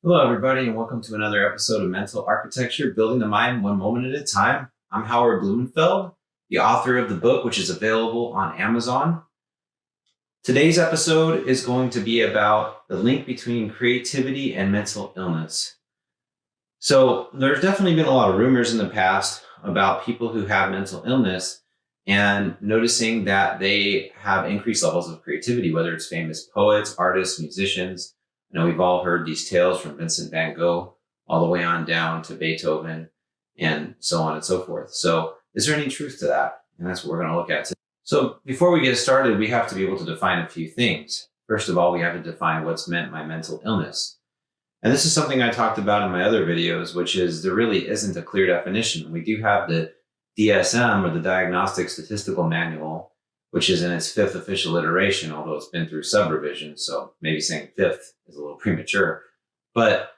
Hello, everybody, and welcome to another episode of Mental Architecture, Building the Mind One Moment at a Time. I'm Howard Blumenfeld, the author of the book, which is available on Amazon. Today's episode is going to be about the link between creativity and mental illness. So there's definitely been a lot of rumors in the past about people who have mental illness and noticing that they have increased levels of creativity, whether it's famous poets, artists, musicians. You know, we've all heard these tales from Vincent van Gogh all the way on down to Beethoven and so on and so forth. So is there any truth to that? And that's what we're going to look at today. So before we get started, we have to be able to define a few things. First of all, we have to define what's meant by mental illness. And this is something I talked about in my other videos, which is there really isn't a clear definition. We do have the DSM, or the Diagnostic Statistical Manual, which is in its fifth official iteration, although it's been through sub-revisions, so maybe saying fifth is a little premature. But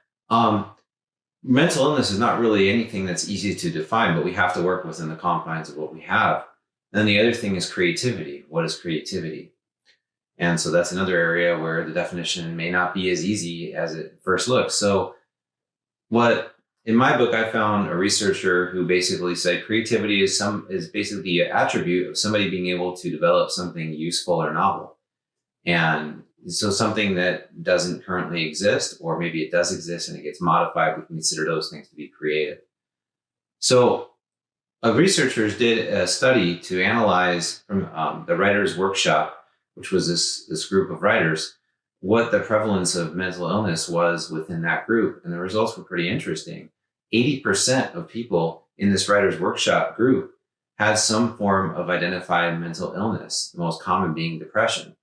mental illness is not really anything that's easy to define, but we have to work within the confines of what we have. And then the other thing is creativity. What is creativity? And so that's another area where the definition may not be as easy as it first looks. So in my book, I found a researcher who basically said creativity is basically an attribute of somebody being able to develop something useful or novel. And so something that doesn't currently exist, or maybe it does exist and it gets modified, we can consider those things to be creative. So researchers did a study to analyze from the Writers' Workshop, which was this group of writers, what the prevalence of mental illness was within that group. And the results were pretty interesting. 80% of people in this Writers' Workshop group had some form of identified mental illness, the most common being depression.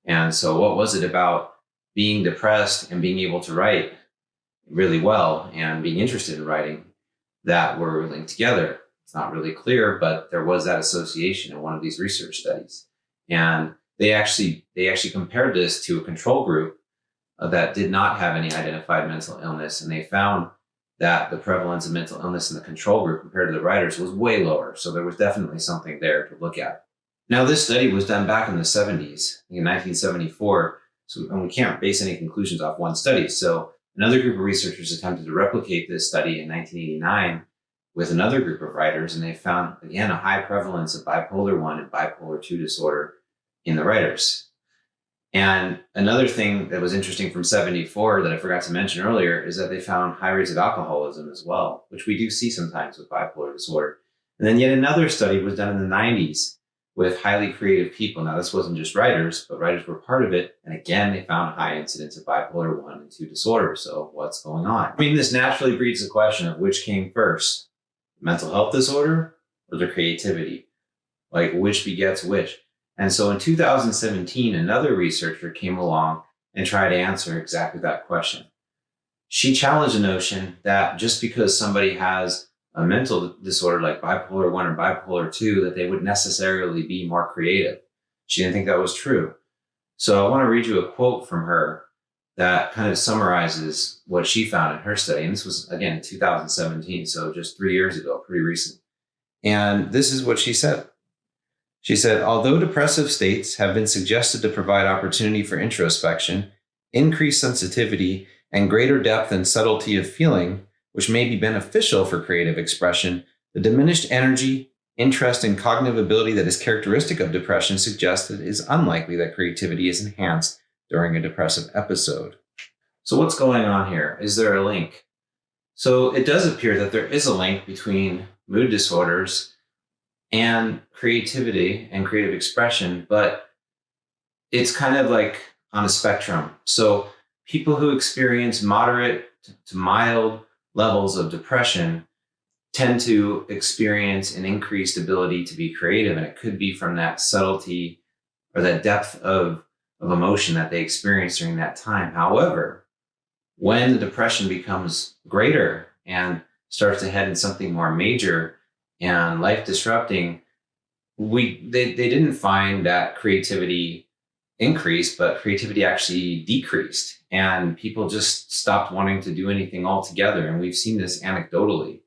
And so what was it about being depressed and being able to write really well and being interested in writing that were linked together? It's not really clear, but there was that association in one of these research studies. And they actually compared this to a control group that did not have any identified mental illness, and they found that the prevalence of mental illness in the control group compared to the writers was way lower. So there was definitely something there to look at. Now, this study was done back in the 70s, in 1974, and we can't base any conclusions off one study. So another group of researchers attempted to replicate this study in 1989 with another group of writers, and they found, again, a high prevalence of bipolar 1 and bipolar 2 disorder in the writers. And another thing that was interesting from 74 that I forgot to mention earlier is that they found high rates of alcoholism as well, which we do see sometimes with bipolar disorder. And then yet another study was done in the 90s with highly creative people. Now, this wasn't just writers, but writers were part of it. And again, they found high incidence of bipolar 1 and 2 disorder. So what's going on? I mean, this naturally breeds the question of which came first, mental health disorder or the creativity? Like, which begets which? And so in 2017, another researcher came along and tried to answer exactly that question. She challenged the notion that just because somebody has a mental disorder like bipolar 1 or bipolar 2, that they would necessarily be more creative. She didn't think that was true. So I want to read you a quote from her that kind of summarizes what she found in her study. And this was, again, in 2017, so just 3 years ago, pretty recent. And this is what she said. She said, although depressive states have been suggested to provide opportunity for introspection, increased sensitivity, and greater depth and subtlety of feeling, which may be beneficial for creative expression, the diminished energy, interest, and cognitive ability that is characteristic of depression suggests that it is unlikely that creativity is enhanced during a depressive episode. So what's going on here? Is there a link? So it does appear that there is a link between mood disorders and creativity and creative expression, but it's kind of like on a spectrum. So people who experience moderate to mild levels of depression tend to experience an increased ability to be creative, and it could be from that subtlety or that depth of emotion that they experience during that time. However, when the depression becomes greater and starts to head in something more major and life disrupting, they didn't find that creativity increased, but creativity actually decreased, and people just stopped wanting to do anything altogether. And we've seen this anecdotally.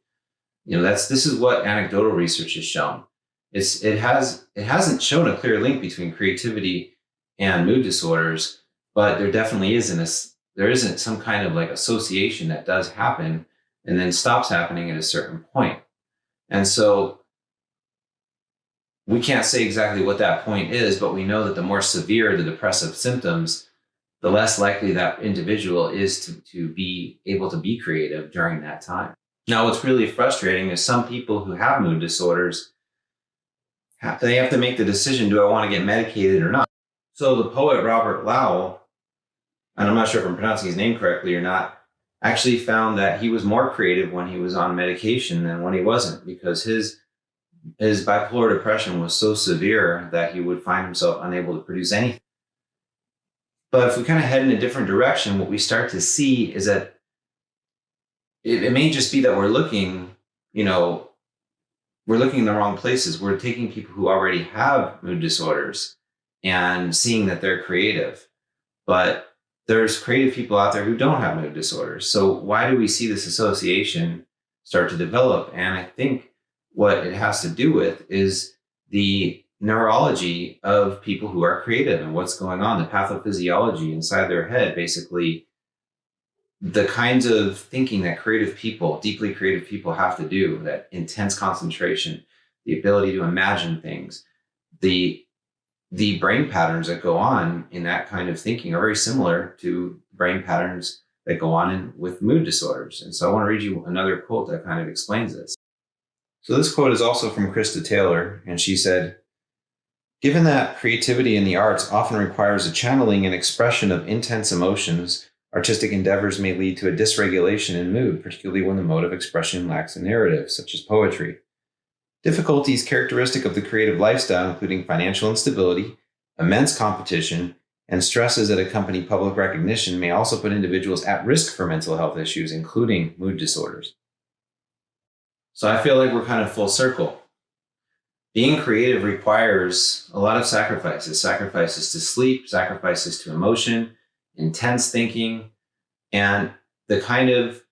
You know, this is what anecdotal research has shown. It hasn't shown a clear link between creativity and mood disorders, but there definitely is there isn't some kind of like association that does happen and then stops happening at a certain point. And so we can't say exactly what that point is, but we know that the more severe the depressive symptoms, the less likely that individual is to be able to be creative during that time. Now, what's really frustrating is some people who have mood disorders, they have to make the decision, do I want to get medicated or not? So the poet Robert Lowell, and I'm not sure if I'm pronouncing his name correctly or not, actually found that he was more creative when he was on medication than when he wasn't, because his bipolar depression was so severe that he would find himself unable to produce anything. But if we kind of head in a different direction, what we start to see is that it may just be that we're looking in the wrong places. We're taking people who already have mood disorders and seeing that they're creative. But there's creative people out there who don't have mood disorders. So why do we see this association start to develop? And I think what it has to do with is the neurology of people who are creative and what's going on, the pathophysiology inside their head, basically the kinds of thinking that deeply creative people have to do, that intense concentration, the ability to imagine things, the brain patterns that go on in that kind of thinking are very similar to brain patterns that go on with mood disorders. And so I want to read you another quote that kind of explains this. So this quote is also from Krista Taylor, and she said, "Given that creativity in the arts often requires a channeling and expression of intense emotions, artistic endeavors may lead to a dysregulation in mood, particularly when the mode of expression lacks a narrative, such as poetry. Difficulties characteristic of the creative lifestyle, including financial instability, immense competition, and stresses that accompany public recognition, may also put individuals at risk for mental health issues, including mood disorders." So I feel like we're kind of full circle. Being creative requires a lot of sacrifices to sleep, sacrifices to emotion, intense thinking, and the kind of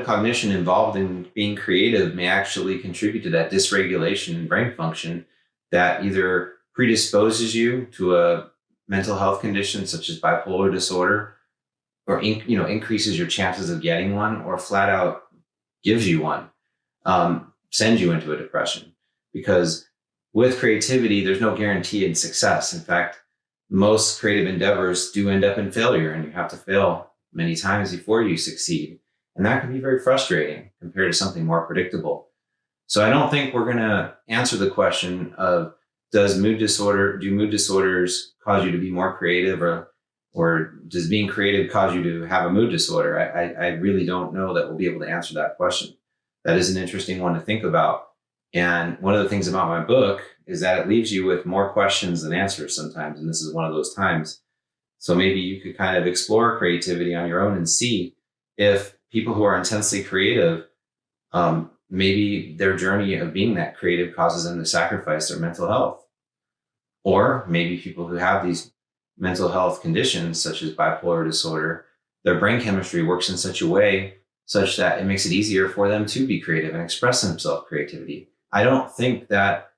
cognition involved in being creative may actually contribute to that dysregulation in brain function that either predisposes you to a mental health condition such as bipolar disorder, or increases your chances of getting one, or flat out gives you one, sends you into a depression. Because with creativity, there's no guarantee in success. In fact, most creative endeavors do end up in failure, and you have to fail many times before you succeed. And that can be very frustrating compared to something more predictable. So I don't think we're going to answer the question of, do mood disorders cause you to be more creative, or does being creative cause you to have a mood disorder? I really don't know that we'll be able to answer that question. That is an interesting one to think about. And one of the things about my book is that it leaves you with more questions than answers sometimes. And this is one of those times. So maybe you could kind of explore creativity on your own and see if people who are intensely creative, maybe their journey of being that creative causes them to sacrifice their mental health. Or maybe people who have these mental health conditions, such as bipolar disorder, their brain chemistry works in such a way such that it makes it easier for them to be creative and express themselves creativity. I don't think that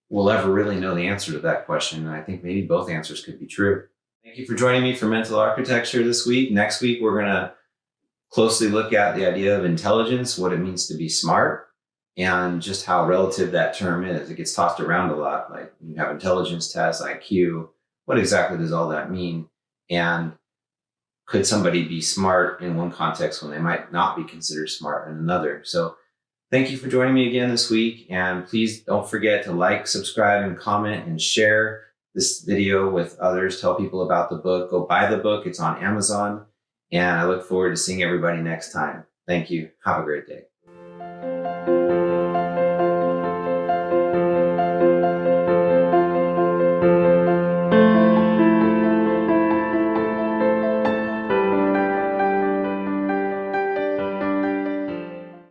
we'll ever really know the answer to that question. And I think maybe both answers could be true. Thank you for joining me for Mental Architecture this week. Next week, we're going to closely look at the idea of intelligence, what it means to be smart, and just how relative that term is. It gets tossed around a lot. Like, you have intelligence tests, IQ. What exactly does all that mean? And could somebody be smart in one context when they might not be considered smart in another? So thank you for joining me again this week. And please don't forget to like, subscribe, and comment, and share this video with others. Tell people about the book. Go buy the book. It's on Amazon. And I look forward to seeing everybody next time. Thank you. Have a great day.